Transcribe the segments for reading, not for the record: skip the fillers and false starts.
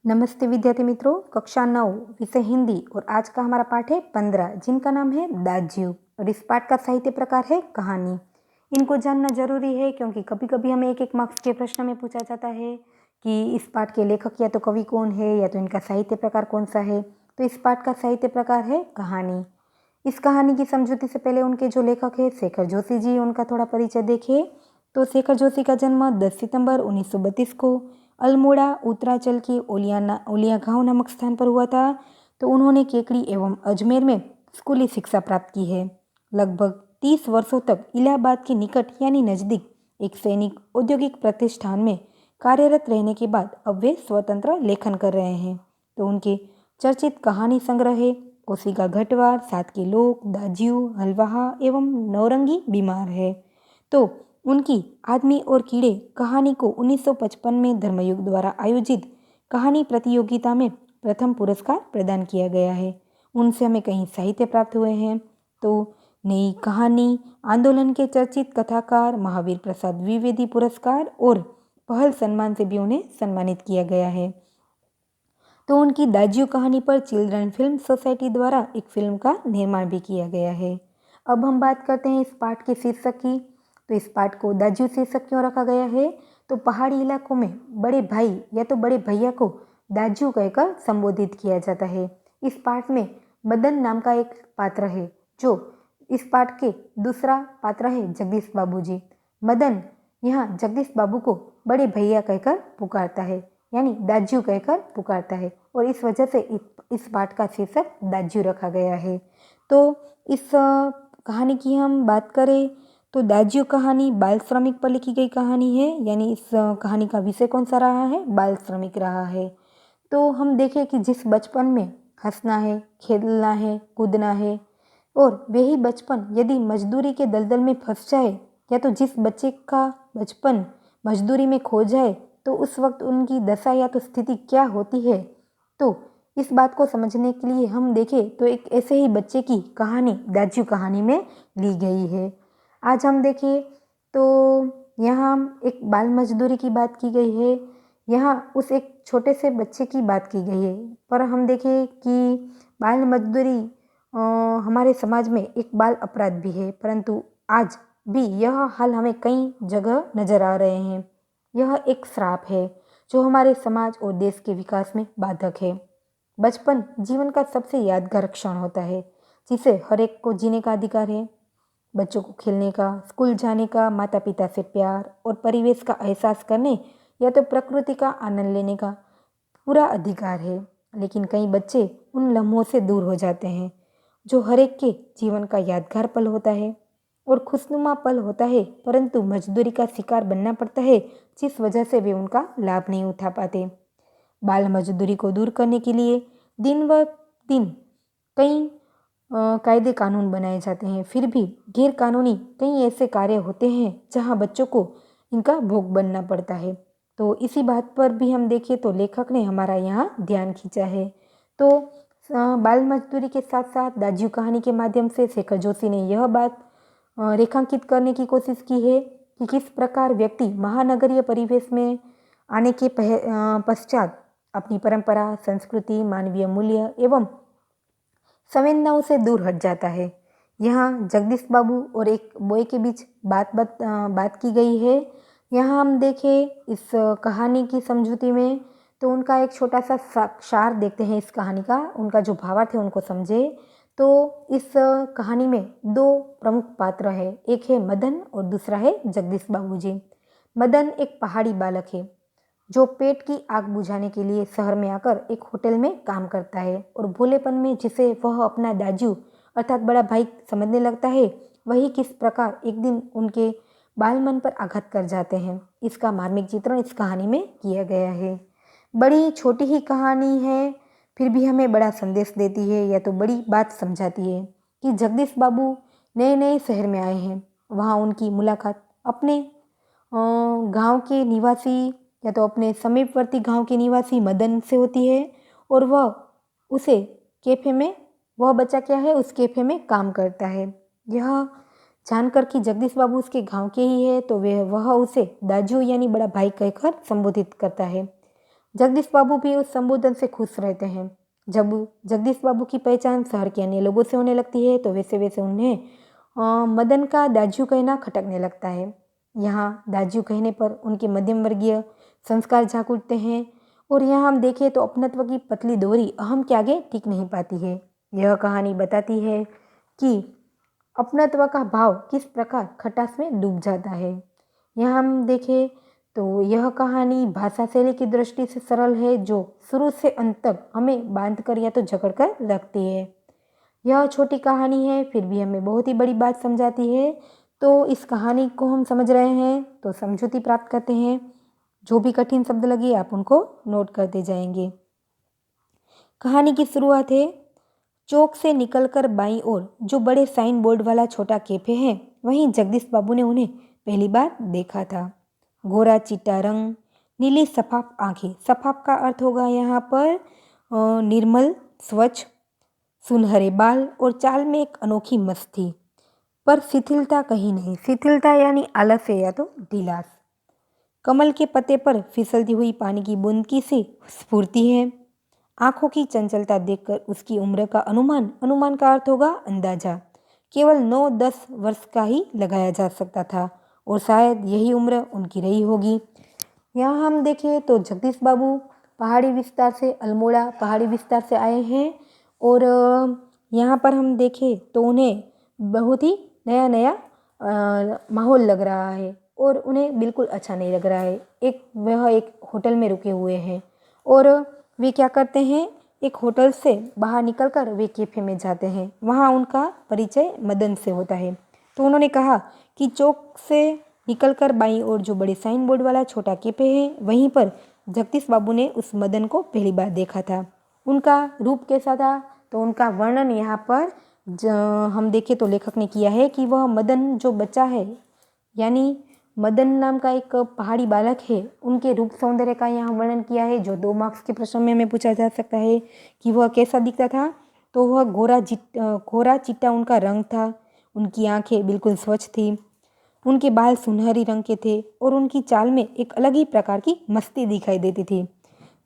नमस्ते विद्यार्थी मित्रों, कक्षा 9 विषय हिंदी और आज का हमारा पाठ है 15 जिनका नाम है दाज्यू और इस पाठ का साहित्य प्रकार है कहानी। इनको जानना जरूरी है क्योंकि कभी कभी हमें एक मार्क्स के प्रश्न में पूछा जाता है कि इस पाठ के लेखक या तो कवि कौन है या तो इनका साहित्य प्रकार कौन सा है। तो इस पाठ का साहित्य प्रकार है कहानी। इस कहानी की समझौते से पहले उनके जो लेखक है शेखर जोशी जी, उनका थोड़ा परिचय देखें। तो शेखर जोशी का जन्म 10 सितंबर 1932 को अल्मोड़ा उत्तरांचल के ओलिया गांव नामक स्थान पर हुआ था। तो उन्होंने केकड़ी एवं अजमेर में स्कूली शिक्षा प्राप्त की है। लगभग 30 वर्षों तक इलाहाबाद के निकट यानी नज़दीक एक सैनिक औद्योगिक प्रतिष्ठान में कार्यरत रहने के बाद अब वे स्वतंत्र लेखन कर रहे हैं। तो उनके चर्चित कहानी संग्रह है कोशिका घटवार, सात के लोग, दाज्यू, हलवाहा एवं नौरंगी बीमार है। तो उनकी आदमी और कीड़े कहानी को 1955 में धर्मयुग द्वारा आयोजित कहानी प्रतियोगिता में प्रथम पुरस्कार प्रदान किया गया है। उनसे हमें कई साहित्य प्राप्त हुए हैं। तो नई कहानी, आंदोलन के चर्चित कथाकार महावीर प्रसाद द्विवेदी पुरस्कार और पहल सम्मान से भी उन्हें सम्मानित किया गया है। तो उनकी दाज्यू कहानी पर चिल्ड्रन फिल्म सोसाइटी द्वारा एक फिल्म का निर्माण भी किया गया है। अब हम बात करते हैं इस पाठ के शीर्षक की। तो इस पाठ को दाज्यू शीर्षक क्यों रखा गया है? तो पहाड़ी इलाकों में बड़े भाई या तो बड़े भैया को दाज्यू कहकर संबोधित किया जाता है। इस पाठ में मदन नाम का एक पात्र है जो इस पाठ के दूसरा पात्र है जगदीश बाबू जी। मदन यहाँ जगदीश बाबू को बड़े भैया कहकर पुकारता है यानी दाज्यू कहकर पुकारता है और इस वजह से इस पाठ का शीर्षक दाज्यू रखा गया है। तो इस कहानी की हम बात करें तो दाज्यू कहानी बाल श्रमिक पर लिखी गई कहानी है, यानी इस कहानी का विषय कौन सा रहा है? बाल श्रमिक रहा है। तो हम देखें कि जिस बचपन में हंसना है, खेलना है, कूदना है और वही बचपन यदि मजदूरी के दलदल में फंस जाए या तो जिस बच्चे का बचपन मजदूरी में खो जाए तो उस वक्त उनकी दशा या तो स्थिति क्या होती है। तो इस बात को समझने के लिए हम देखें तो एक ऐसे ही बच्चे की कहानी दाज्यू कहानी में ली गई है। आज हम देखें तो यहाँ एक बाल मजदूरी की बात की गई है, यहाँ उस एक छोटे से बच्चे की बात की गई है। पर हम देखें कि बाल मजदूरी हमारे समाज में एक बाल अपराध भी है, परंतु आज भी यह हाल हमें कई जगह नजर आ रहे हैं। यह एक श्राप है जो हमारे समाज और देश के विकास में बाधक है। बचपन जीवन का सबसे यादगार क्षण होता है जिसे हर एक को जीने का अधिकार है। बच्चों को खेलने का, स्कूल जाने का, माता पिता से प्यार और परिवेश का एहसास करने या तो प्रकृति का आनंद लेने का पूरा अधिकार है। लेकिन कई बच्चे उन लम्हों से दूर हो जाते हैं जो हर एक के जीवन का यादगार पल होता है और खुशनुमा पल होता है, परंतु मजदूरी का शिकार बनना पड़ता है जिस वजह से वे उनका लाभ नहीं उठा पाते। बाल मजदूरी को दूर करने के लिए दिन व दिन कई कायदे कानून बनाए जाते हैं, फिर भी गैर कानूनी कई ऐसे कार्य होते हैं जहां बच्चों को इनका भोग बनना पड़ता है। तो इसी बात पर भी हम देखें तो लेखक ने हमारा यहाँ ध्यान खींचा है। तो बाल मजदूरी के साथ साथ दाज्यू कहानी के माध्यम से शेखर जोशी ने यह बात रेखांकित करने की कोशिश की है कि किस प्रकार व्यक्ति महानगरीय परिवेश में आने के पश्चात अपनी परंपरा, संस्कृति, मानवीय मूल्य एवं संवेदनाओं से दूर हट जाता है। यहाँ जगदीश बाबू और एक बॉय के बीच बात की गई है। यहाँ हम देखें इस कहानी की समझौती में तो उनका एक छोटा सा सार देखते हैं इस कहानी का, उनका जो भावार्थ है उनको समझे। तो इस कहानी में दो प्रमुख पात्र है, एक है मदन और दूसरा है जगदीश बाबू जी। मदन एक पहाड़ी बालक है जो पेट की आग बुझाने के लिए शहर में आकर एक होटल में काम करता है और भोलेपन में जिसे वह अपना दाजू अर्थात बड़ा भाई समझने लगता है, वही किस प्रकार एक दिन उनके बाल मन पर आघात कर जाते हैं। इसका मार्मिक चित्रण इस कहानी में किया गया है। बड़ी छोटी ही कहानी है, फिर भी हमें बड़ा संदेश देती है या तो बड़ी बात समझाती है कि जगदीश बाबू नए नए शहर में आए हैं। वहाँ उनकी मुलाकात अपने गांव के निवासी या तो अपने समीपवर्ती गांव के निवासी मदन से होती है और वह उसे कैफे में, वह बच्चा क्या है उस कैफे में काम करता है। यह जानकर कि जगदीश बाबू उसके गांव के ही है तो वह उसे दाजू यानी बड़ा भाई कहकर संबोधित करता है। जगदीश बाबू भी उस संबोधन से खुश रहते हैं। जब जगदीश बाबू की पहचान शहर के अन्य लोगों से होने लगती है तो वैसे वैसे उन्हें मदन का दाजू कहना खटकने लगता है। यहाँ दाजू कहने पर उनके मध्यम वर्गीय संस्कार जाग उठते हैं और यहाँ हम देखें तो अपनत्व की पतली डोरी अहम के आगे टिक नहीं पाती है। यह कहानी बताती है कि अपनत्व का भाव किस प्रकार खटास में डूब जाता है। यहाँ हम देखें तो यह कहानी भाषा शैली की दृष्टि से सरल है, जो शुरू से अंत तक हमें बांध कर या तो जकड़ कर रखती है। यह छोटी कहानी है फिर भी हमें बहुत ही बड़ी बात समझाती है। तो इस कहानी को हम समझ रहे हैं तो समझौती प्राप्त करते हैं। जो भी कठिन शब्द लगे आप उनको नोट करते जाएंगे। कहानी की शुरुआत है। चौक से निकलकर बाईं ओर जो बड़े साइन बोर्ड वाला छोटा कैफे है, वहीं जगदीश बाबू ने उन्हें पहली बार देखा था। गोरा चिट्टा रंग, नीली सफाफ आंखें। सफाफ का अर्थ होगा यहाँ पर निर्मल, स्वच्छ, सुनहरे बाल और चाल में एक अनोखी मस्ती, पर शिथिलता कहीं नहीं। शिथिलता यानी आलस है या तो ढिलास। कमल के पत्ते पर फिसलती हुई पानी की बूंद की सी स्फूर्ति है। आंखों की चंचलता देखकर उसकी उम्र का अनुमान का अर्थ होगा अंदाजा, केवल 9-10 वर्ष का ही लगाया जा सकता था और शायद यही उम्र उनकी रही होगी। यहाँ हम देखें तो जगदीश बाबू पहाड़ी विस्तार से, अल्मोड़ा पहाड़ी विस्तार से आए हैं और यहाँ पर हम देखें तो उन्हें बहुत ही नया नया माहौल लग रहा है और उन्हें बिल्कुल अच्छा नहीं लग रहा है। वह एक होटल में रुके हुए हैं और वे क्या करते हैं, एक होटल से बाहर निकलकर वे कैफे में जाते हैं। वहाँ उनका परिचय मदन से होता है। तो उन्होंने कहा कि चौक से निकलकर बाईं ओर जो बड़े साइन बोर्ड वाला छोटा कैफे है, वहीं पर जगदीश बाबू ने उस मदन को पहली बार देखा था। उनका रूप कैसा था, तो उनका वर्णन यहाँ पर हम देखें तो लेखक ने किया है कि वह मदन जो बच्चा है, यानी मदन नाम का एक पहाड़ी बालक है, उनके रूप सौंदर्य का यहाँ वर्णन किया है, जो 2 मार्क्स के प्रश्न में हमें पूछा जा सकता है कि वह कैसा दिखता था। तो वह गोरा चिट्टा उनका रंग था, उनकी आंखें बिल्कुल स्वच्छ थी, उनके बाल सुनहरी रंग के थे और उनकी चाल में एक अलग ही प्रकार की मस्ती दिखाई देती थी।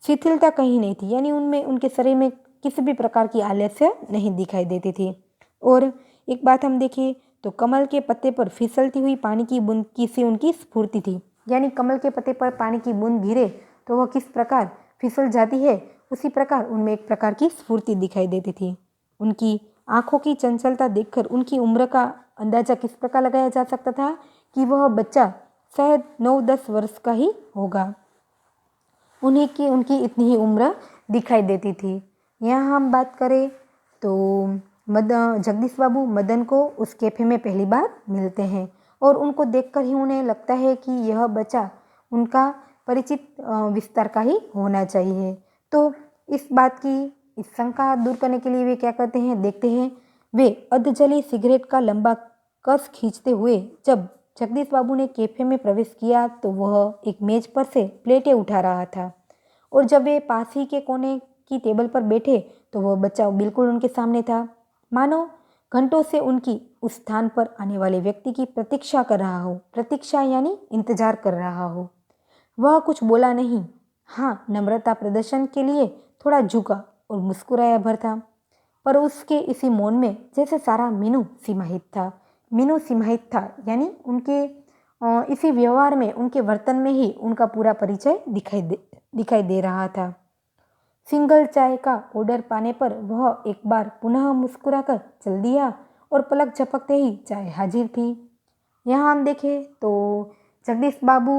शिथिलता कहीं नहीं थी, यानी उनमें, उनके शरीर में किसी भी प्रकार की आलस्य नहीं दिखाई देती थी। और एक बात हम देखें तो कमल के पत्ते पर फिसलती हुई पानी की बूंद की सी उनकी स्फूर्ति थी, यानी कमल के पत्ते पर पानी की बूंद गिरे तो वह किस प्रकार फिसल जाती है, उसी प्रकार उनमें एक प्रकार की स्फूर्ति दिखाई देती थी। उनकी आंखों की चंचलता देखकर उनकी उम्र का अंदाजा किस प्रकार लगाया जा सकता था कि वह बच्चा शायद 9-10 वर्ष का ही होगा। उनकी इतनी ही उम्र दिखाई देती थी। यहाँ हम बात करें तो जगदीश बाबू मदन को उस कैफे में पहली बार मिलते हैं और उनको देखकर ही उन्हें लगता है कि यह बच्चा उनका परिचित विस्तार का ही होना चाहिए। तो इस बात की, इस शंका दूर करने के लिए वे क्या करते हैं, देखते हैं। वे अधजली सिगरेट का लंबा कस खींचते हुए जब जगदीश बाबू ने कैफे में प्रवेश किया तो वह एक मेज पर से प्लेटें उठा रहा था और जब वे पास ही के कोने की टेबल पर बैठे तो वह बच्चा बिल्कुल उनके सामने था, मानो घंटों से उनकी उस स्थान पर आने वाले व्यक्ति की प्रतीक्षा कर रहा हो। प्रतीक्षा यानी इंतजार कर रहा हो। वह कुछ बोला नहीं, हाँ नम्रता प्रदर्शन के लिए थोड़ा झुका और मुस्कुराया भर था, पर उसके इसी मौन में जैसे सारा मीनू समाहित था, यानी उनके इसी व्यवहार में, उनके वर्तन में ही उनका पूरा परिचय दिखाई दे रहा था। सिंगल चाय का ऑर्डर पाने पर वह एक बार पुनः मुस्कुराकर चल दिया और पलक झपकते ही चाय हाजिर थी। यहाँ हम देखें तो जगदीश बाबू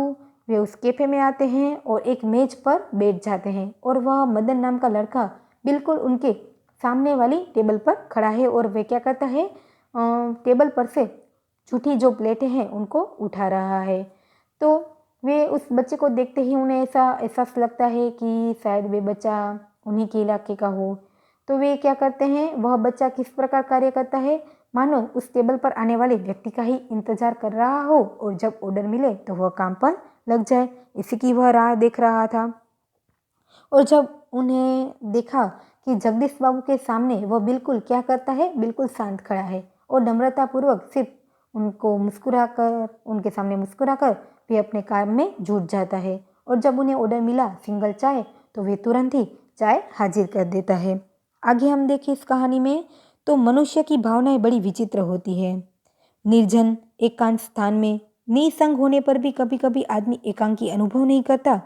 वे उस कैफे में आते हैं और एक मेज पर बैठ जाते हैं और वह मदन नाम का लड़का बिल्कुल उनके सामने वाली टेबल पर खड़ा है और वे क्या करता है, टेबल पर से झूठी जो प्लेटें हैं उनको उठा रहा है। तो वे उस बच्चे को देखते ही उन्हें ऐसा एहसास लगता है कि शायद वे बच्चा उन्हीं के इलाके का हो। तो वे क्या करते हैं, वह बच्चा किस प्रकार कार्य करता है, मानो उस टेबल पर आने वाले व्यक्ति का ही इंतजार कर रहा हो और जब ऑर्डर मिले तो वह काम पर लग जाए, इसी की वह राह देख रहा था। और जब उन्हें देखा कि जगदीश बाबू के सामने वह बिल्कुल क्या करता है, बिल्कुल शांत खड़ा है और नम्रतापूर्वक सिर्फ उनको मुस्कुराकर, उनके सामने मुस्कुराकर वे अपने काम में जुट जाता है और जब उन्हें ऑर्डर मिला सिंगल चाय तो वे तुरंत ही चाय हाजिर कर देता है। आगे हम देखें इस कहानी में तो मनुष्य की भावनाएं बड़ी विचित्र होती है। निर्जन एकांत स्थान में निसंग होने पर भी कभी कभी आदमी एकांकी अनुभव नहीं करता।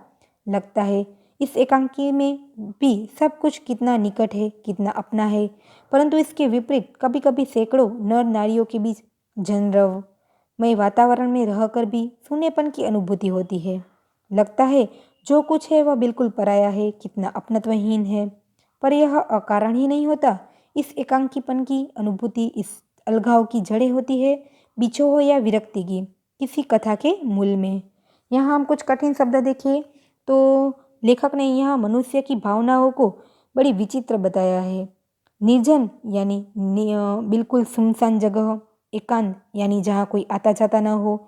लगता है इस एकांकी में भी सब कुछ कितना निकट है, कितना अपना है, परंतु इसके विपरीत कभी कभी सैकड़ों नर नारियों के बीच जनरवमय वातावरण में रहकर भी शून्यपन की अनुभूति होती है। लगता है जो कुछ है वह बिल्कुल पराया है, कितना अपनत्वहीन है। पर यह अकारण ही नहीं होता। इस एकांकीपन की अनुभूति, इस अलगाव की जड़ें होती है बिछोह या विरक्ति की किसी कथा के मूल में। यहाँ हम कुछ कठिन शब्द देखें तो लेखक ने यहाँ मनुष्य की भावनाओं को बड़ी विचित्र बताया है। निर्जन यानी बिल्कुल सुनसान जगह, एकांत यानी जहाँ कोई आता जाता न हो,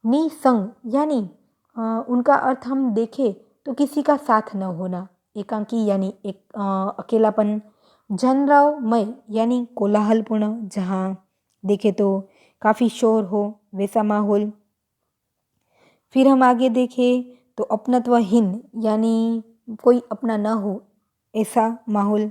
निसंग यानी उनका अर्थ हम देखें तो किसी का साथ न होना, एकांकी यानी एक अकेलापन, जनरवमय यानी कोलाहलपूर्ण, जहाँ देखें तो काफ़ी शोर हो वैसा माहौल। फिर हम आगे देखें तो अपनत्वहीन यानी कोई अपना न हो ऐसा माहौल,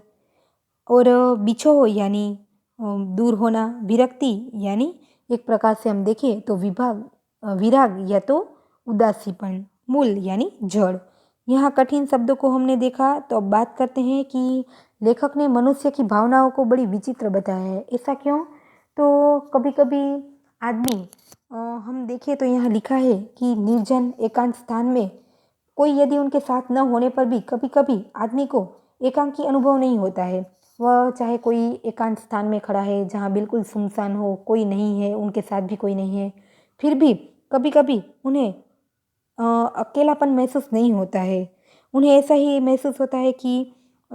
और बिछोह यानी दूर होना, विरक्ति यानी एक प्रकार से हम देखें तो विराग या तो उदासीपन, मूल यानी जड़। यहाँ कठिन शब्दों को हमने देखा तो अब बात करते हैं कि लेखक ने मनुष्य की भावनाओं को बड़ी विचित्र बताया है। ऐसा क्यों? तो कभी कभी आदमी हम देखें तो यहाँ लिखा है कि निर्जन एकांत स्थान में कोई यदि उनके साथ न होने पर भी कभी कभी आदमी को एकांकी अनुभव नहीं होता है। वह चाहे कोई एकांत स्थान में खड़ा है जहाँ बिल्कुल सुनसान हो, कोई नहीं है, उनके साथ भी कोई नहीं है, फिर भी कभी कभी उन्हें अकेलापन महसूस नहीं होता है। उन्हें ऐसा ही महसूस होता है कि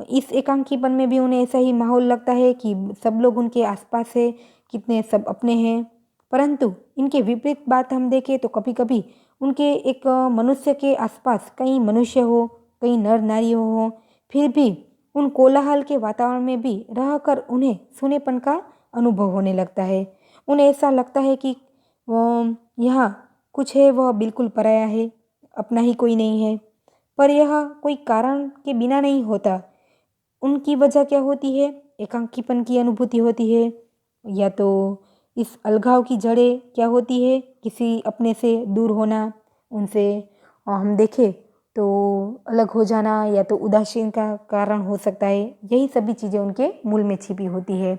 इस एकांकीपन में भी उन्हें ऐसा ही माहौल लगता है कि सब लोग उनके आसपास है, कितने सब अपने हैं। परंतु इनके विपरीत बात हम देखें तो कभी कभी उनके एक मनुष्य के आसपास कई मनुष्य हो, कई नर नारी हो, फिर भी उन कोलाहल के वातावरण में भी रहकर उन्हें सूनेपन का अनुभव होने लगता है। उन्हें ऐसा लगता है कि यहाँ कुछ है वह बिल्कुल पराया है, अपना ही कोई नहीं है। पर यह कोई कारण के बिना नहीं होता। उनकी वजह क्या होती है? एकांकीपन की अनुभूति होती है, या तो इस अलगाव की जड़ें क्या होती है? किसी अपने से दूर होना, उनसे हम देखें तो अलग हो जाना, या तो उदासीन का कारण हो सकता है। यही सभी चीज़ें उनके मूल में छिपी होती है।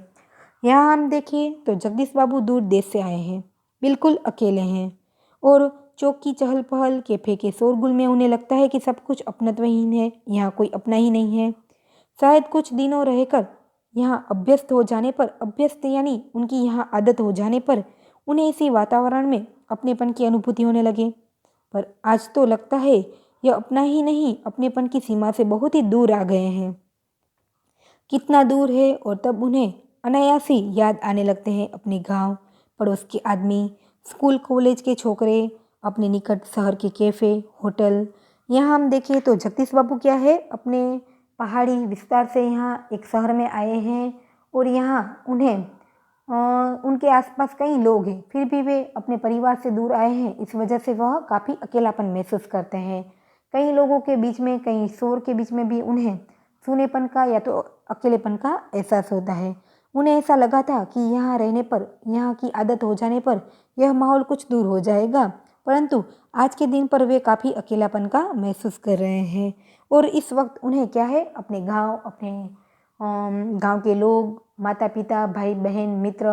यहाँ हम देखें तो जगदीश बाबू दूर देश से आए हैं, बिल्कुल अकेले हैं, और चौक की चहल पहल, कैफे के शोरगुल में उन्हें लगता है कि सब कुछ अपनत्वहीन है, यहाँ कोई अपना ही नहीं है। शायद कुछ दिनों रहकर यहाँ अभ्यस्त हो जाने पर, अभ्यस्त यानी उनकी यहाँ आदत हो जाने पर उन्हें इसी वातावरण में अपनेपन की अनुभूति होने लगे। पर आज तो लगता है यह अपना ही नहीं, अपनेपन की सीमा से बहुत ही दूर आ गए हैं। कितना दूर है, और तब उन्हें अनायास ही याद आने लगते हैं अपने गांव, पड़ोस के आदमी, स्कूल कॉलेज के छोकरे, अपने निकट शहर के कैफ़े, होटल। यहाँ हम देखें तो जगदीश बाबू क्या है, अपने पहाड़ी विस्तार से यहाँ एक शहर में आए हैं, और यहाँ उन्हें उनके आसपास कई लोग हैं, फिर भी वे अपने परिवार से दूर आए हैं। इस वजह से वह काफ़ी अकेलापन महसूस करते हैं। कई लोगों के बीच में, कई शोर के बीच में भी उन्हें सूनेपन का या तो अकेलेपन का एहसास होता है। उन्हें ऐसा लगा था कि यहाँ रहने पर, यहाँ की आदत हो जाने पर यह माहौल कुछ दूर हो जाएगा, परंतु आज के दिन पर वे काफ़ी अकेलापन का महसूस कर रहे हैं। और इस वक्त उन्हें क्या है, अपने गांव, अपने गांव के लोग, माता पिता, भाई बहन, मित्र,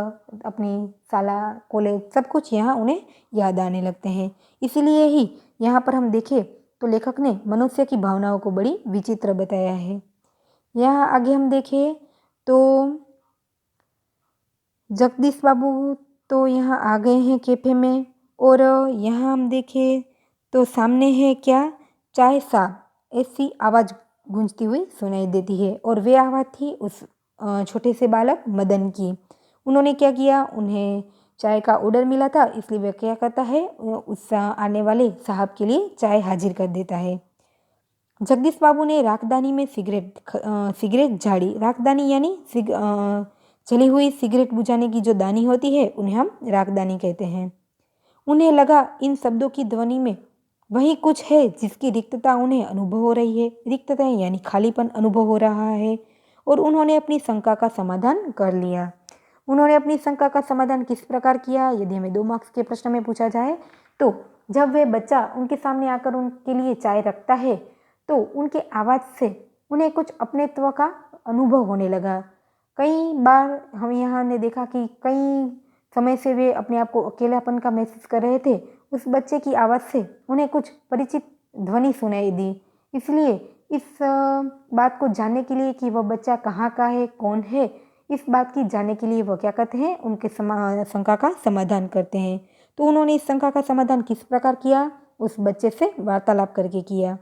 अपनी शाला कॉलेज, सब कुछ यहाँ उन्हें याद आने लगते हैं। इसीलिए ही यहाँ पर हम देखें तो लेखक ने मनुष्य की भावनाओं को बड़ी विचित्र बताया है। यहाँ आगे हम देखें तो जगदीश बाबू तो यहाँ आ गए हैं कैफे में, और यहाँ हम देखें तो सामने है क्या, चाय साहब, ऐसी आवाज़ गूंजती हुई सुनाई देती है, और वे आवाज़ थी उस छोटे से बालक मदन की। उन्होंने क्या किया, उन्हें चाय का ऑर्डर मिला था, इसलिए वह क्या करता है, उस आने वाले साहब के लिए चाय हाजिर कर देता है। जगदीश बाबू ने राखदानी में सिगरेट झाड़ी। राखदानी यानी जली हुई सिगरेट बुझाने की जो दानी होती है, उन्हें हम राखदानी कहते हैं। उन्हें लगा इन शब्दों की ध्वनि में वहीं कुछ है जिसकी रिक्तता उन्हें अनुभव हो रही है, रिक्तता यानी खालीपन अनुभव हो रहा है, और उन्होंने अपनी शंका का समाधान कर लिया। उन्होंने अपनी शंका का समाधान किस प्रकार किया, यदि हमें 2 मार्क्स के प्रश्न में पूछा जाए तो जब वे बच्चा उनके सामने आकर उनके लिए चाय रखता है तो उनके आवाज़ से उन्हें कुछ अपनेत्व का अनुभव होने लगा। कई बार हम यहाँ ने देखा कि कई समय से वे अपने आप को अकेलापन का महसूस कर रहे थे। उस बच्चे की आवाज़ से उन्हें कुछ परिचित ध्वनि सुनाई दी। इसलिए इस बात को जानने के लिए कि वह बच्चा कहाँ का है, कौन है, इस बात की जानने के लिए वह क्या करते हैं, उनके शंका का समाधान करते हैं। तो उन्होंने इस शंका का समाधान किस प्रकार किया, उस बच्चे से वार्तालाप करके किया।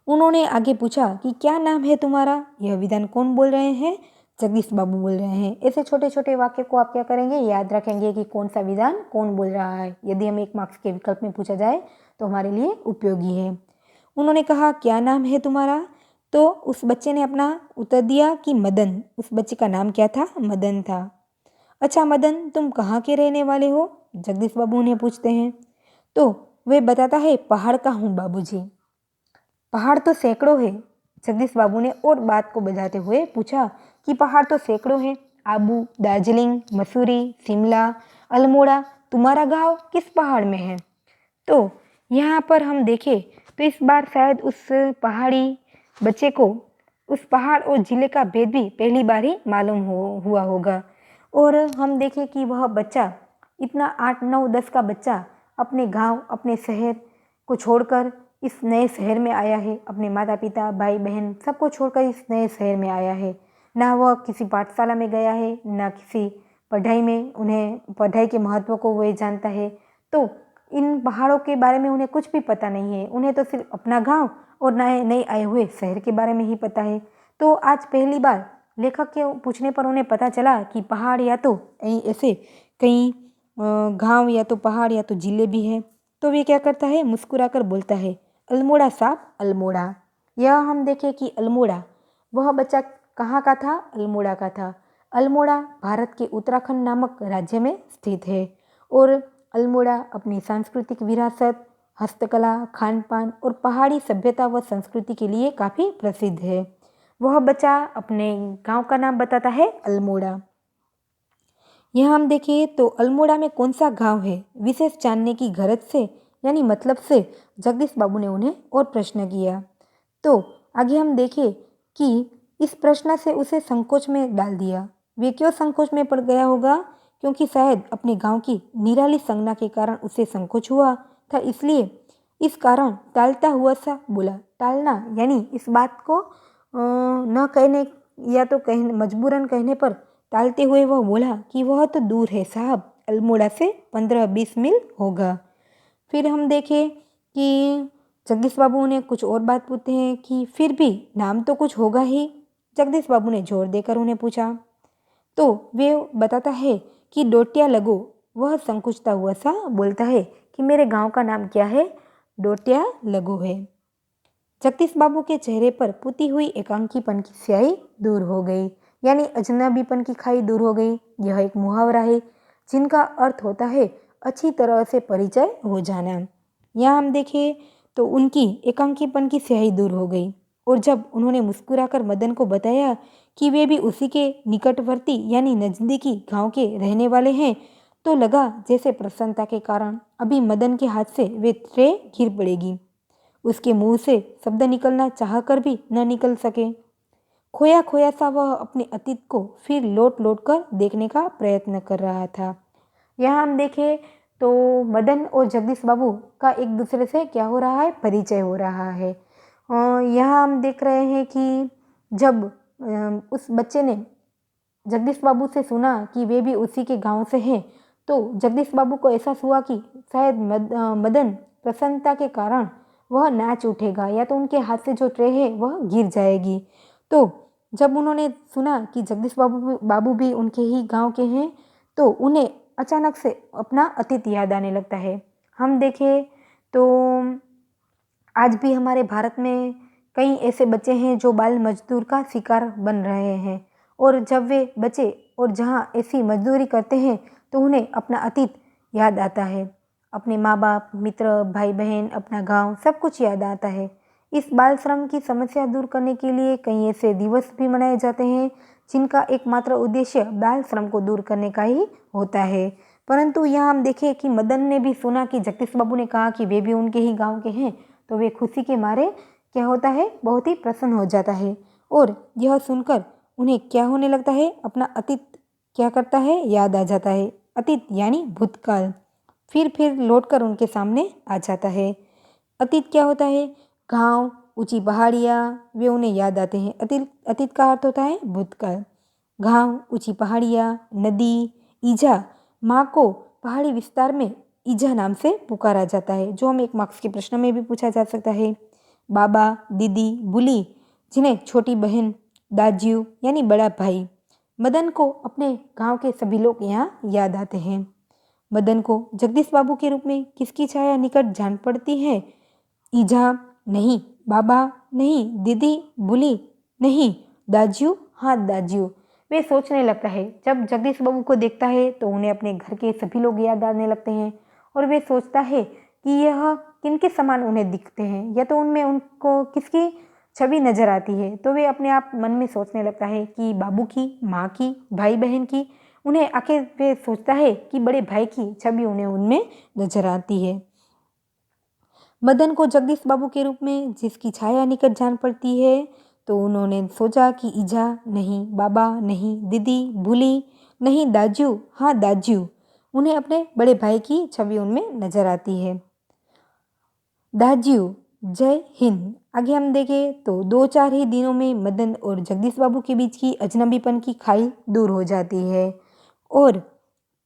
उन्होंने आगे पूछा कि क्या नाम है तुम्हारा? यह विधान कौन बोल रहे हैं? जगदीश बाबू बोल रहे हैं। ऐसे छोटे छोटे वाक्य को आप क्या करेंगे, याद रखेंगे कि कौन सा विधान कौन बोल रहा है। यदि हमें 1 मार्क्स के विकल्प में पूछा जाए तो हमारे लिए उपयोगी है। उन्होंने कहा क्या नाम है तुम्हारा? तो उस बच्चे ने अपना उत्तर दिया कि मदन। उस बच्चे का नाम क्या था? मदन था। अच्छा मदन, तुम कहाँ के रहने वाले हो? जगदीश बाबू उन्हें पूछते हैं। तो वे बताता है पहाड़ का हूँ बाबूजी। पहाड़ तो सैकड़ों है। जगदीश बाबू ने और बात को बढ़ाते हुए पूछा कि पहाड़ तो सैकड़ों है। आबू, दार्जिलिंग, मसूरी, शिमला, अल्मोड़ा, तुम्हारा गांव किस पहाड़ में है? तो यहाँ पर हम देखें तो इस बार शायद उस पहाड़ी बच्चे को उस पहाड़ और ज़िले का भेद भी पहली बार ही मालूम हुआ होगा। और हम देखें कि वह बच्चा इतना 8, 9, 10 का बच्चा अपने गांव, अपने शहर को छोड़कर इस नए शहर में आया है। अपने माता पिता, भाई बहन सबको छोड़कर इस नए शहर में आया है। ना वह किसी पाठशाला में गया है, ना किसी पढ़ाई में उन्हें पढ़ाई के महत्व को वह जानता है। तो इन पहाड़ों के बारे में उन्हें कुछ भी पता नहीं है। उन्हें तो सिर्फ अपना गांव और नए नए आए हुए शहर के बारे में ही पता है। तो आज पहली बार लेखक के पूछने पर उन्हें पता चला कि पहाड़ या तो ऐसे कई गांव या तो पहाड़ या तो जिले भी हैं। तो वे क्या करता है, मुस्कुराकर बोलता है अल्मोड़ा साहब, अल्मोड़ा। यह हम देखें कि अल्मोड़ा वह बच्चा कहाँ का था? अल्मोड़ा का था। अल्मोड़ा भारत के उत्तराखंड नामक राज्य में स्थित है और अल्मोड़ा अपनी सांस्कृतिक विरासत, हस्तकला, खान पान और पहाड़ी सभ्यता व संस्कृति के लिए काफ़ी प्रसिद्ध है। वह बच्चा अपने गांव का नाम बताता है अल्मोड़ा। यहाँ हम देखें तो अल्मोड़ा में कौन सा गांव है, विशेष जानने की गरज से यानी मतलब से जगदीश बाबू ने उन्हें और प्रश्न किया। तो आगे हम देखें कि इस प्रश्न से उसे संकोच में डाल दिया। वे क्यों संकोच में पड़ गया होगा? क्योंकि शायद अपने गांव की निराली संज्ञा के कारण उसे संकोच हुआ था, इसलिए इस कारण टालता हुआ सा बोला। टालना यानी इस बात को न कहने या तो कहने मजबूरन कहने पर टालते हुए वह बोला कि वह तो दूर है साहब, अल्मोड़ा से 15-20 मील होगा। फिर हम देखें कि जगदीश बाबू ने कुछ और बात पूछते हैं कि फिर भी नाम तो कुछ होगा ही। जगदीश बाबू ने जोर देकर उन्हें पूछा। तो वे बताता है कि डोटिया लगो। वह संकुचता हुआ सा बोलता है कि मेरे गांव का नाम क्या है? डोटिया लगो है। जगदीश बाबू के चेहरे पर पुती हुई एकांकीपन की स्याही दूर हो गई, यानी अजनबीपन की खाई दूर हो गई। यह एक मुहावरा है जिनका अर्थ होता है अच्छी तरह से परिचय हो जाना। यहाँ हम देखें तो उनकी एकांकीपन की स्याही दूर हो गई और जब उन्होंने मुस्कुराकर मदन को बताया कि वे भी उसी के निकटवर्ती यानी नजदीकी गांव के रहने वाले हैं, तो लगा जैसे प्रसन्नता के कारण अभी मदन के हाथ से वे ट्रे गिर पड़ेगी। उसके मुंह से शब्द निकलना चाहकर भी न निकल सके। खोया खोया सा वह अपने अतीत को फिर लौट लौट कर देखने का प्रयत्न कर रहा था। यहाँ हम देखें तो मदन और जगदीश बाबू का एक दूसरे से क्या हो रहा है, परिचय हो रहा है। यहाँ हम देख रहे हैं कि जब उस बच्चे ने जगदीश बाबू से सुना कि वे भी उसी के गांव से हैं, तो जगदीश बाबू को एहसास हुआ कि शायद मदन प्रसन्नता के कारण वह नाच उठेगा या तो उनके हाथ से जो ट्रे है वह गिर जाएगी। तो जब उन्होंने सुना कि जगदीश बाबू भी उनके ही गांव के हैं, तो उन्हें अचानक से अपना अतीत याद आने लगता है। हम देखें तो आज भी हमारे भारत में कई ऐसे बच्चे हैं जो बाल मजदूर का शिकार बन रहे हैं और जब वे बच्चे और जहाँ ऐसी मजदूरी करते हैं तो उन्हें अपना अतीत याद आता है। अपने माँ बाप, मित्र, भाई बहन, अपना गांव सब कुछ याद आता है। इस बाल श्रम की समस्या दूर करने के लिए कई ऐसे दिवस भी मनाए जाते हैं जिनका एकमात्र उद्देश्य बाल श्रम को दूर करने का ही होता है। परंतु यहाँ हम देखें कि मदन ने भी सुना कि जगदीश बाबू ने कहा कि वे भी उनके ही गांव के हैं, तो वे खुशी के मारे क्या होता है, बहुत ही प्रसन्न हो जाता है। और यह सुनकर उन्हें क्या होने लगता है, अपना अतीत क्या करता है, याद आ जाता है। अतीत यानी भूतकाल फिर लौटकर उनके सामने आ जाता है। अतीत क्या होता है, गांव, ऊंची पहाड़ियाँ, वे उन्हें याद आते हैं। अतीत अतीत का अर्थ होता है भूतकाल। गांव, ऊंची पहाड़ियाँ, नदी, ईजा। माँ को पहाड़ी विस्तार में ईजा नाम से पुकारा जाता है, जो हम एक मार्क्स के प्रश्न में भी पूछा जा सकता है। बाबा, दीदी, बुली, जिन्हें छोटी बहन, दाजियो यानी बड़ा भाई। मदन को अपने गांव के सभी लोग यहाँ याद आते हैं। मदन को जगदीश बाबू के रूप में किसकी छाया निकट जान पड़ती है? ईजा नहीं, बाबा नहीं, दीदी, बुली नहीं, दाजियो, हाँ दाजियो। वे सोचने लगता है, जब जगदीश बाबू को देखता है तो उन्हें अपने घर के सभी लोग याद आने लगते हैं और वे सोचता है कि यह किनके समान उन्हें दिखते हैं, या तो उनमें उनको किसकी छवि नजर आती है। तो वे अपने आप मन में सोचने लगता है कि बाबू की, माँ की, भाई बहन की। उन्हें आखिर वे सोचता है कि बड़े भाई की छवि उन्हें उनमें नजर आती है। मदन को जगदीश बाबू के रूप में जिसकी छाया निकट जान पड़ती है, तो उन्होंने सोचा कि ईजा नहीं, बाबा नहीं, दीदी, भूली नहीं, दाजू, हाँ दाजू। उन्हें अपने बड़े भाई की छवि उनमें नजर आती है। दाजू, जय हिंद। आगे हम देखें तो 2-4 ही दिनों में मदन और जगदीश बाबू के बीच की अजनबीपन की खाई दूर हो जाती है और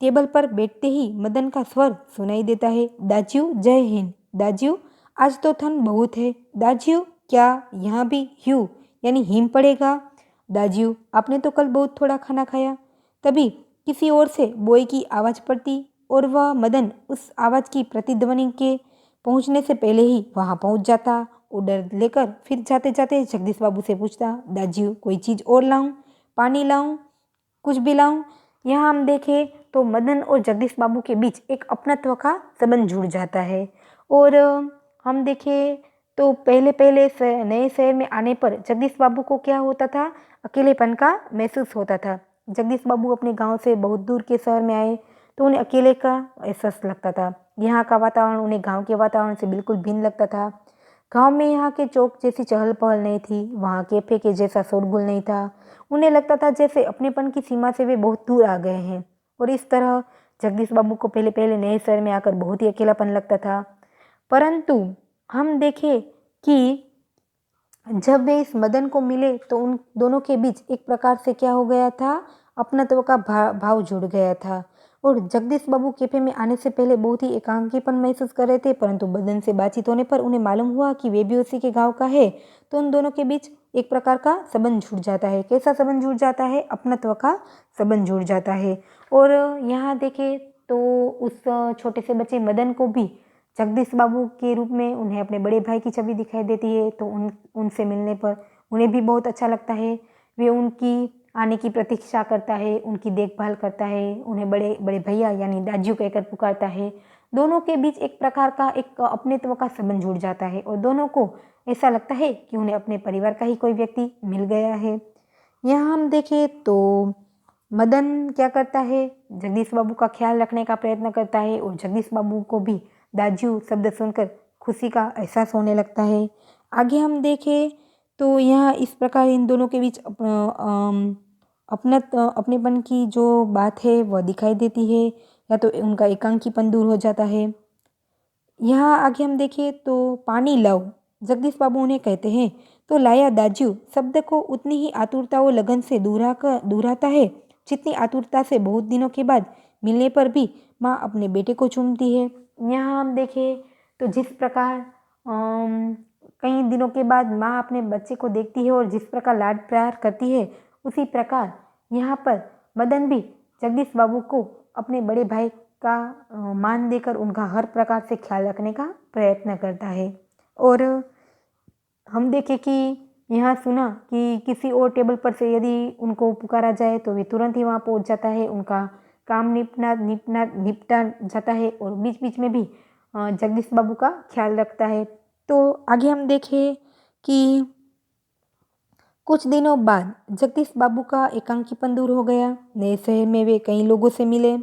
टेबल पर बैठते ही मदन का स्वर सुनाई देता है, दाजू जय हिंद। दाजू, आज तो ठंड बहुत है। दाजू, क्या यहाँ भी ह्यू यानी हिम पड़ेगा? दाजू, आपने तो कल बहुत थोड़ा खाना खाया। तभी किसी ओर से बोई की आवाज़ पड़ती और वह मदन उस आवाज़ की प्रतिध्वनि के पहुंचने से पहले ही वहां पहुंच जाता। ऑर्डर लेकर फिर जाते जाते जगदीश बाबू से पूछता, दाजू कोई चीज़ और लाऊं? पानी लाऊं? कुछ भी लाऊं? यहाँ हम देखें तो मदन और जगदीश बाबू के बीच एक अपनत्व का संबंध जुड़ जाता है। और हम देखें तो पहले पहले नए शहर में आने पर जगदीश बाबू को क्या होता था, अकेलेपन का महसूस होता था। जगदीश बाबू अपने गांव से बहुत दूर के शहर में आए तो उन्हें अकेले का एहसास लगता था। यहाँ का वातावरण उन्हें गांव के वातावरण से बिल्कुल भिन्न लगता था। गांव में यहाँ के चौक जैसी चहल पहल नहीं थी, वहाँ कैफे के जैसा शोरगुल नहीं था। उन्हें लगता था जैसे अपनेपन की सीमा से वे बहुत दूर आ गए हैं। और इस तरह जगदीश बाबू को पहले पहले नए शहर में आकर बहुत ही अकेलापन लगता था। परंतु हम देखें कि जब वे इस मदन को मिले तो उन दोनों के बीच एक प्रकार से क्या हो गया था, अपनत्व का भाव जुड़ गया था। और जगदीश बाबू कैफे में आने से पहले बहुत ही एकांकीपन महसूस कर रहे थे, परंतु मदन से बातचीत होने पर उन्हें मालूम हुआ कि वे भी उसी के गांव का है। तो उन दोनों के बीच एक प्रकार का संबंध जुड़ जाता है। कैसा संबंध जुड़ जाता है? अपनत्व का संबंध जुड़ जाता है। और यहाँ देखें तो उस छोटे से बच्चे मदन को भी जगदीश बाबू के रूप में उन्हें अपने बड़े भाई की छवि दिखाई देती है। तो उनसे मिलने पर उन्हें भी बहुत अच्छा लगता है। वे उनकी आने की प्रतीक्षा करता है, उनकी देखभाल करता है, उन्हें बड़े बड़े भैया यानी दाजू कहकर पुकारता है। दोनों के बीच एक प्रकार का एक अपनेत्व का संबंध जुड़ जाता है और दोनों को ऐसा लगता है कि उन्हें अपने परिवार का ही कोई व्यक्ति मिल गया है। यहाँ हम देखें तो मदन क्या करता है, जगदीश बाबू का ख्याल रखने का प्रयत्न करता है और जगदीश बाबू को भी दाजू शब्द सुनकर खुशी का एहसास होने लगता है। आगे हम देखें तो यहाँ इस प्रकार इन दोनों के बीच अपनेपन की जो बात है वह दिखाई देती है, या तो उनका एकांकीपन दूर हो जाता है। यहाँ आगे हम देखें तो पानी लाओ, जगदीश बाबू उन्हें कहते हैं। तो लाया दाजू शब्द को उतनी ही आतुरता और लगन से दोहराता है जितनी आतुरता से बहुत दिनों के बाद मिलने पर भी माँ अपने बेटे को चूमती है। यहाँ हम देखें तो जिस प्रकार कई दिनों के बाद माँ अपने बच्चे को देखती है और जिस प्रकार लाड प्यार करती है, उसी प्रकार यहाँ पर मदन भी जगदीश बाबू को अपने बड़े भाई का मान देकर उनका हर प्रकार से ख्याल रखने का प्रयत्न करता है। और हम देखें कि यहाँ सुना कि किसी और टेबल पर से यदि उनको पुकारा जाए तो वे तुरंत ही वहाँ पहुँच जाता है, उनका काम निपटा जाता है और बीच बीच में भी जगदीश बाबू का ख्याल रखता है। तो आगे हम देखें कि कुछ दिनों बाद जगदीश बाबू का एकांकीपन दूर हो गया। नए शहर में वे कई लोगों से मिले।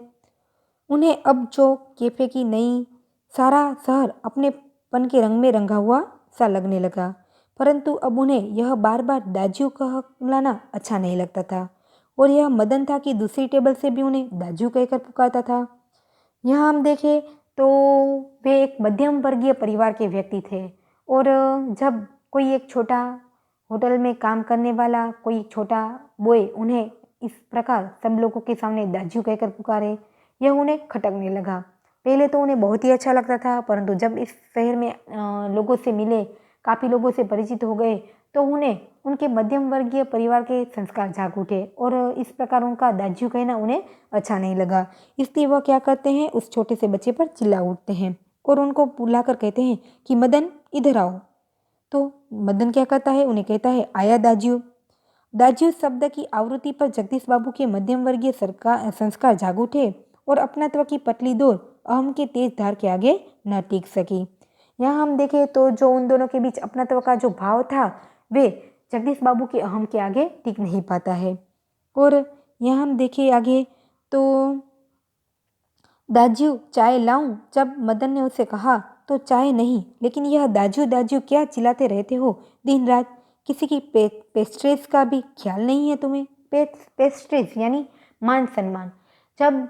उन्हें अब जो कैफे की नई सारा शहर अपनेपन के रंग में रंगा हुआ सा लगने लगा, परंतु अब उन्हें यह बार बार दाजू कहलाना अच्छा नहीं लगता था और यह मदन था कि दूसरी टेबल से भी उन्हें दाजू कहकर पुकारता था। यहाँ हम देखें तो वे एक मध्यम वर्गीय परिवार के व्यक्ति थे और जब कोई एक छोटा होटल में काम करने वाला कोई छोटा बॉय उन्हें इस प्रकार सब लोगों के सामने दाजू कहकर पुकारे, यह उन्हें खटकने लगा। पहले तो उन्हें बहुत ही अच्छा लगता था, परंतु जब इस शहर में लोगों से मिले, काफ़ी लोगों से परिचित हो गए, तो उन्हें उनके मध्यम वर्गीय परिवार के संस्कार जाग उठे और इस प्रकार उनका दाजू कहना उन्हें अच्छा नहीं लगा। इसलिए वह क्या करते हैं, उस छोटे से बच्चे पर चिल्ला उठते हैं और उनको बुलाकर कहते हैं कि मदन इधर आओ। तो मदन क्या करता है, उन्हें कहता है आया दाजू। दाजू शब्द की आवृत्ति पर जगदीश बाबू के मध्यम वर्गीय संस्कार जाग उठे और अपनात्व की पतली डोर अहम के तेज धार के आगे न टिक सकी। यहाँ हम देखें तो जो उन दोनों के बीच अपनात्व का जो भाव था वे जगदीश बाबू के अहम के आगे टिक नहीं पाता है। और यहाँ हम देखें आगे तो दाजू चाय लाऊं, जब मदन ने उसे कहा तो चाय नहीं, लेकिन यह दाजू दाजू क्या चिल्लाते रहते हो दिन रात, किसी की पेस्ट्रीज का भी ख्याल नहीं है तुम्हें। पेस्ट्रीज यानी मान सम्मान। जब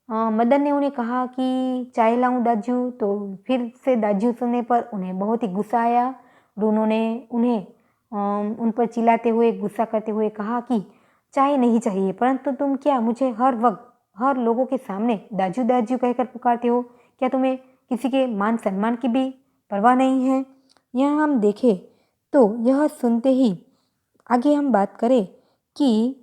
मदन ने उन्हें कहा कि चाय लाऊं दाजू, तो फिर से दाजू सुनने पर उन्हें बहुत ही गुस्सा आया और उन्होंने उन्हें उन पर चिल्लाते हुए गुस्सा करते हुए कहा कि चाय नहीं चाहिए, परंतु तुम क्या मुझे हर वक्त हर लोगों के सामने दाजू दाजू कहकर पुकारते हो, क्या तुम्हें किसी के मान सम्मान की भी परवाह नहीं है। यहाँ हम देखें तो यह सुनते ही आगे हम बात करें कि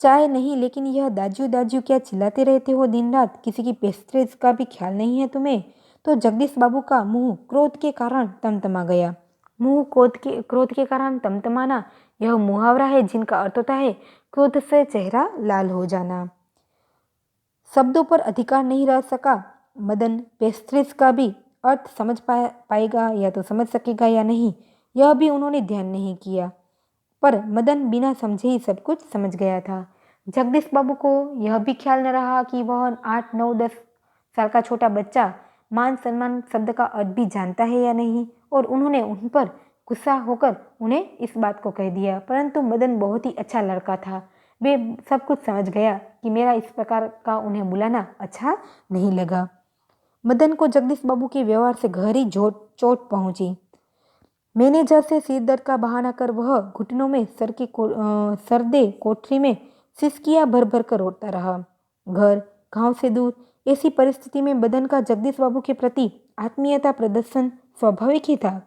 चाय नहीं, लेकिन यह दाजू दाजू क्या चिल्लाते रहते हो दिन रात, किसी की पेस्ट्रीज का भी ख्याल नहीं है तुम्हें। तो जगदीश बाबू का मुंह क्रोध के कारण तमतमा गया। मुंह क्रोध के कारण तमतमाना यह मुहावरा है जिनका अर्थ होता है क्रोध से चेहरा लाल हो जाना। शब्दों पर अधिकार नहीं रह सका। मदन पेस्ट्रीज का भी अर्थ समझ पाएगा या तो समझ सकेगा या नहीं, यह भी उन्होंने ध्यान नहीं किया, पर मदन बिना समझे ही सब कुछ समझ गया था। जगदीश बाबू को यह भी ख्याल न रहा कि वह 8, 9, 10 साल का छोटा बच्चा मान सम्मान शब्द का अर्थ भी जानता है या नहीं, और उन्होंने उन पर गुस्सा होकर उन्हें इस बात को कह दिया। परंतु मदन बहुत ही अच्छा लड़का था, वे सब कुछ समझ गया कि मेरा इस प्रकार का उन्हें बुलाना अच्छा नहीं लगा। मदन को जगदीश बाबू के व्यवहार से गहरी चोट पहुंची। मैनेजर से सिर दर्द का बहाना कर वह घुटनों में सर्दे कोठरी में सिसकियां भर भर कर रोता रहा। घर गांव से दूर, ऐसी परिस्थिति में मदन का जगदीश बाबू के प्रति आत्मीयता प्रदर्शन स्वाभाविक ही था।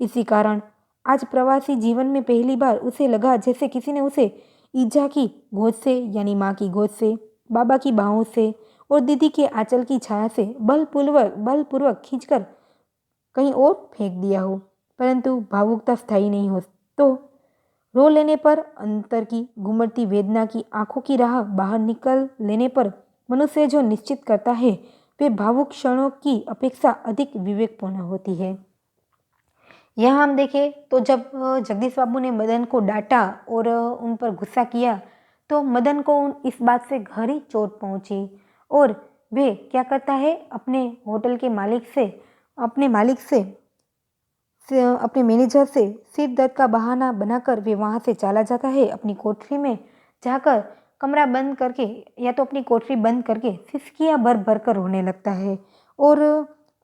इसी कारण आज प्रवासी जीवन में पहली बार उसे लगा जैसे किसी ने उसे ईजा की गोद से यानी माँ की गोद से, बाबा की बाहों से और दीदी के आंचल की छाया से बलपूर्वक खींचकर कहीं और फेंक दिया हो। परंतु भावुकता स्थायी नहीं हो, तो रो लेने पर, अंतर की घुमड़ती वेदना की आंखों की राह बाहर निकल लेने पर मनुष्य जो निश्चित करता है वे भावुक क्षणों की अपेक्षा अधिक विवेकपूर्ण होती है। यहाँ हम देखें तो जब जगदीश बाबू ने मदन को डांटा और उन पर गुस्सा किया, तो मदन को इस बात से गहरी चोट पहुंची और वे क्या करता है, अपने होटल के मालिक से अपने मैनेजर से सिर दर्द का बहाना बनाकर वे वहाँ से चला जाता है। अपनी कोठरी में जाकर कमरा बंद करके या तो अपनी कोठरी बंद करके सिसकियां भर भर कर रोने लगता है। और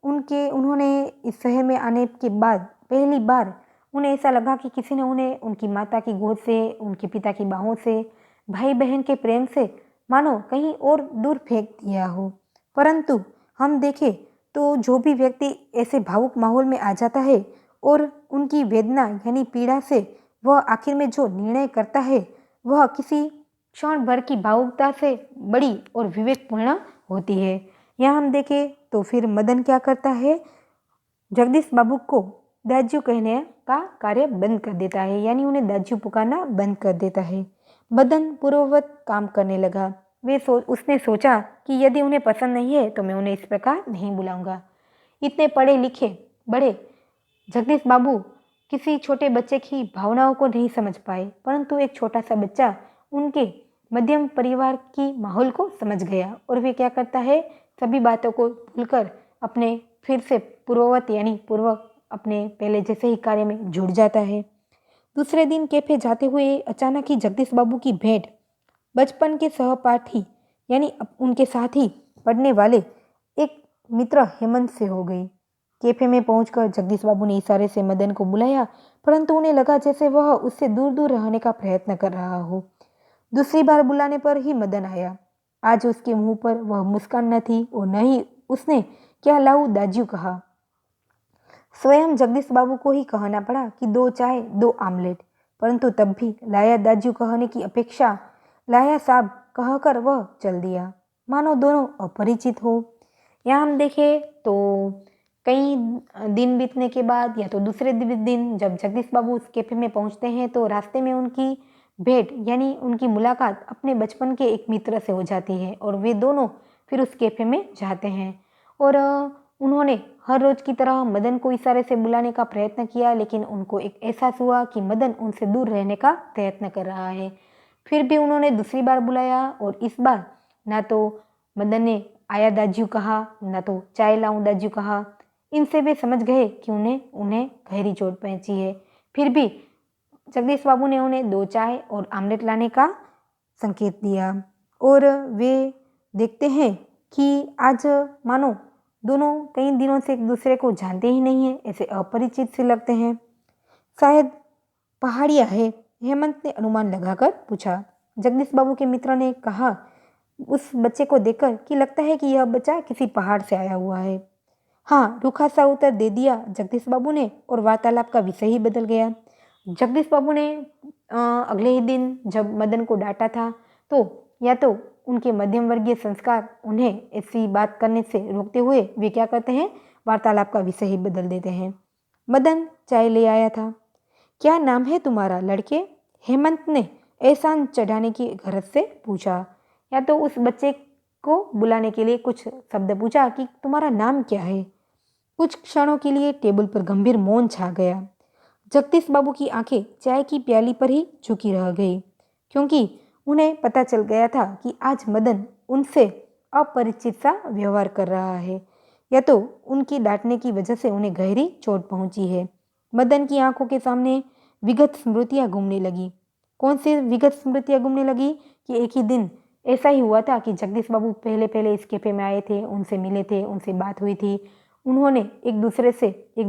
उन्होंने इस शहर में आने के बाद पहली बार उन्हें ऐसा लगा कि किसी ने उन्हें उनकी माता की गोद से, उनके पिता की बाहों से, भाई बहन के प्रेम से मानो कहीं और दूर फेंक दिया हो। परंतु हम देखें तो जो भी व्यक्ति ऐसे भावुक माहौल में आ जाता है और उनकी वेदना यानी पीड़ा से वह आखिर में जो निर्णय करता है वह किसी क्षण भर की भावुकता से बड़ी और विवेकपूर्ण होती है। यहाँ हम देखें तो फिर मदन क्या करता है, जगदीश बाबू को दाजू कहने का कार्य बंद कर देता है, यानी उन्हें दाजू पुकारना बंद कर देता है। मदन पूर्ववत काम करने लगा। उसने सोचा कि यदि उन्हें पसंद नहीं है तो मैं उन्हें इस प्रकार नहीं बुलाऊंगा। इतने पढ़े लिखे बड़े जगदीश बाबू किसी छोटे बच्चे की भावनाओं को नहीं समझ पाए, परंतु एक छोटा सा बच्चा उनके मध्यम परिवार की माहौल को समझ गया और वे क्या करता है, सभी बातों को भूलकर अपने फिर से पूर्ववत यानी पूर्व अपने पहले जैसे ही कार्य में जुड़ जाता है। दूसरे दिन कैफे जाते हुए अचानक ही जगदीश बाबू की भेंट बचपन के सहपाठी यानी उनके साथ ही पढ़ने वाले एक मित्र हेमंत से हो गई। कैफे में पहुंचकर जगदीश बाबू ने इशारे से मदन को बुलाया, परंतु उन्हें लगा जैसे वह उससे दूर दूर रहने का प्रयत्न कर रहा हो। दूसरी बार बुलाने पर ही मदन आया। आज उसके मुंह पर वह मुस्कान न थी और न ही उसने क्या लाऊ दाज्यू कहा। स्वयं जगदीश बाबू को ही कहना पड़ा कि 2 चाय 2 आमलेट, परंतु तब भी लाया दाज्यू कहने की अपेक्षा लाया साहब कहकर वह चल दिया, मानो दोनों अपरिचित हो। यहाँ हम देखें तो कई दिन बीतने के बाद या तो दूसरे दिन जब जगदीश बाबू उस कैफे में पहुंचते हैं तो रास्ते में उनकी भेंट यानी उनकी मुलाकात अपने बचपन के एक मित्र से हो जाती है और वे दोनों फिर उस कैफे में जाते हैं और उन्होंने हर रोज की तरह मदन को इशारे से बुलाने का प्रयत्न किया, लेकिन उनको एक एहसास हुआ कि मदन उनसे दूर रहने का प्रयत्न कर रहा है। फिर भी उन्होंने दूसरी बार बुलाया और इस बार ना तो मदन ने आया दाज्यू कहा, ना तो चाय लाऊं दाज्यू कहा। इनसे वे समझ गए कि उन्हें गहरी चोट पहुंची है। फिर भी जगदीश बाबू ने उन्हें 2 चाय और आमलेट लाने का संकेत दिया और वे देखते हैं कि आज मानो दोनों कई दिनों से एक दूसरे को जानते ही नहीं है, ऐसे अपरिचित से लगते हैं। शायद पहाड़िया है, हेमंत ने अनुमान लगाकर पूछा। जगदीश बाबू के मित्र ने कहा उस बच्चे को देखकर कि लगता है कि यह बच्चा किसी पहाड़ से आया हुआ है। हाँ, रूखा सा उत्तर दे दिया जगदीश बाबू ने और वार्तालाप का विषय ही बदल गया। जगदीश बाबू ने अगले ही दिन जब मदन को डांटा था तो या तो उनके मध्यम वर्गीय संस्कार उन्हें ऐसी बात करने से रोकते हुए वे क्या करते हैं, वार्तालाप का विषय ही बदल देते हैं। मदन चाय ले आया था। क्या नाम है तुम्हारा लड़के? हेमंत ने एहसान चढ़ाने की गरज से पूछा। या तो उस बच्चे को बुलाने के लिए कुछ शब्द पूछा कि तुम्हारा नाम क्या है। कुछ क्षणों के लिए टेबल पर गंभीर मौन छा गया। जगदीश बाबू की आंखें चाय की प्याली पर ही झुकी रह गई, क्योंकि उन्हें पता चल गया था कि आज मदन उनसे अपरिचित सा व्यवहार कर रहा है, या तो उनकी डांटने की वजह से उन्हें गहरी चोट पहुंची है। मदन की आंखों के सामने विगत स्मृतियां घूमने लगी। कौन सी विगत स्मृतियां घूमने लगी कि एक ही दिन ऐसा ही हुआ था कि जगदीश बाबू पहले पहले इस कैफे में आए थे, उनसे मिले थे, उनसे बात हुई थी, उन्होंने एक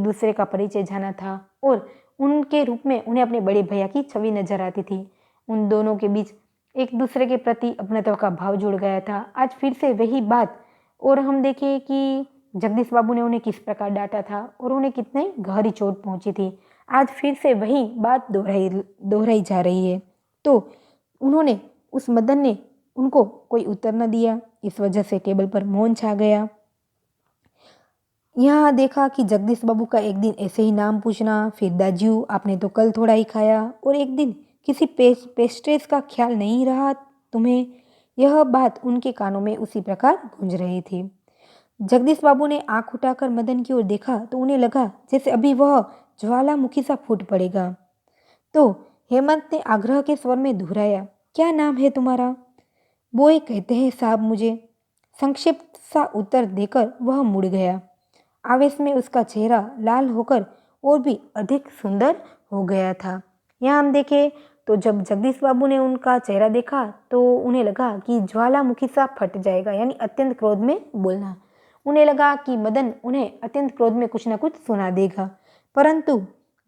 दूसरे का परिचय जाना था और उनके रूप में उन्हें अपने बड़े भैया की छवि नजर आती थी। उन दोनों के बीच एक दूसरे के प्रति अपनत्व का भाव जुड़ गया था। आज फिर से वही बात और हम देखें कि जगदीश बाबू ने उन्हें किस प्रकार डांटा था और उन्हें कितनी गहरी चोट पहुंची थी। आज फिर से वही बात दोहराई जा रही है। तो उस मदन ने उनको कोई उत्तर न दिया। इस वजह से टेबल पर मौन छा गया। यहाँ देखा कि जगदीश बाबू का एक दिन ऐसे ही नाम पूछना, फिर दाजू आपने तो कल थोड़ा ही खाया, और एक दिन किसी पेस्ट्रेस का ख्याल नहीं रहा तुम्हें। यह बात उनके कानों में उसी प्रकार गूंज रही थी। जगदीश बाबू ने आंख उठाकर मदन की ओर देखा तो उन्हें लगा जैसे अभी वह ज्वालामुखी सा फूट पड़ेगा। तो हेमंत ने आग्रह के स्वर में दोहराया, क्या नाम है तुम्हारा? बोए कहते हैं साहब मुझे। संक्षिप्त सा उत्तर देकर वह मुड़ गया। आवेश में उसका चेहरा लाल होकर और भी अधिक सुंदर हो गया था। यहाँ हम देखें तो जब जगदीश बाबू ने उनका चेहरा देखा तो उन्हें लगा कि ज्वालामुखी सा फट जाएगा, यानी अत्यंत क्रोध में बोलना। उन्हें लगा कि मदन उन्हें अत्यंत क्रोध में कुछ न कुछ सुना देगा, परंतु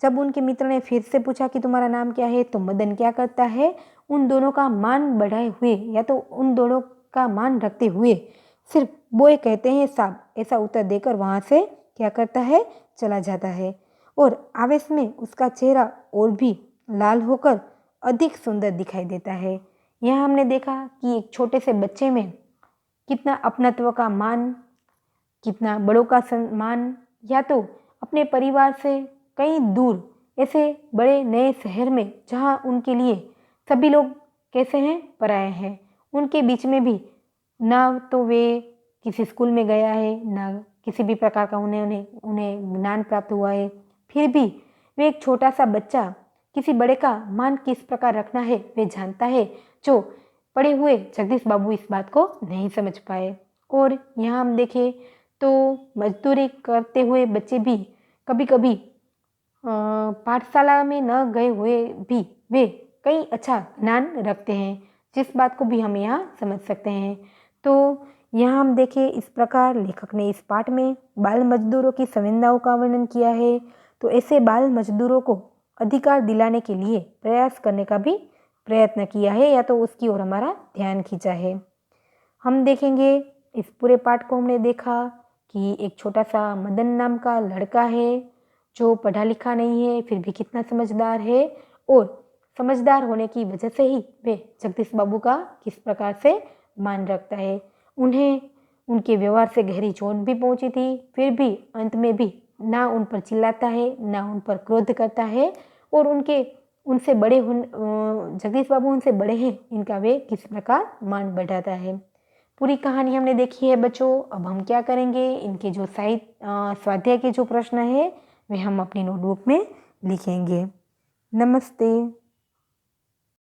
जब उनके मित्र ने फिर से पूछा कि तुम्हारा नाम क्या है, तो मदन क्या करता है, उन दोनों का मान बढ़ाए हुए या तो उन दोनों का मान रखते हुए सिर्फ बोए कहते हैं साहब ऐसा उत्तर देकर वहां से क्या करता है, चला जाता है। और आवेश में उसका चेहरा और भी लाल होकर अधिक सुंदर दिखाई देता है। यह हमने देखा कि एक छोटे से बच्चे में कितना अपनत्व का मान, कितना बड़ों का सम्मान, या तो अपने परिवार से कहीं दूर ऐसे बड़े नए शहर में जहाँ उनके लिए सभी लोग कैसे हैं, पराये हैं, उनके बीच में भी ना तो वे किसी स्कूल में गया है, ना किसी भी प्रकार का उन्हें ज्ञान प्राप्त हुआ है, फिर भी वे एक छोटा सा बच्चा किसी बड़े का मान किस प्रकार रखना है वे जानता है, जो पढ़े हुए जगदीश बाबू इस बात को नहीं समझ पाए। और यहाँ हम देखें तो मजदूरी करते हुए बच्चे भी कभी कभी पाठशाला में न गए हुए भी वे कई अच्छा ज्ञान रखते हैं, जिस बात को भी हम यहाँ समझ सकते हैं। तो यहाँ हम देखें इस प्रकार लेखक ने इस पाठ में बाल मजदूरों की संवेदनाओं का वर्णन किया है। तो ऐसे बाल मजदूरों को अधिकार दिलाने के लिए प्रयास करने का भी प्रयत्न किया है, या तो उसकी ओर हमारा ध्यान खींचा है। हम देखेंगे इस पूरे पाठ को हमने देखा कि एक छोटा सा मदन नाम का लड़का है जो पढ़ा लिखा नहीं है, फिर भी कितना समझदार है, और समझदार होने की वजह से ही वे जगदीश बाबू का किस प्रकार से मान रखता है। उन्हें उनके व्यवहार से गहरी चोट भी पहुंची थी, फिर भी अंत में भी ना उन पर चिल्लाता है, ना उन पर क्रोध करता है, और उनसे बड़े जगदीश बाबू उनसे बड़े हैं, इनका वे किस प्रकार मान बढ़ाता है। पूरी कहानी हमने देखी है बच्चों। अब हम क्या करेंगे, इनके जो स्वाध्याय के जो प्रश्न है वे हम अपनी नोटबुक में लिखेंगे। नमस्ते।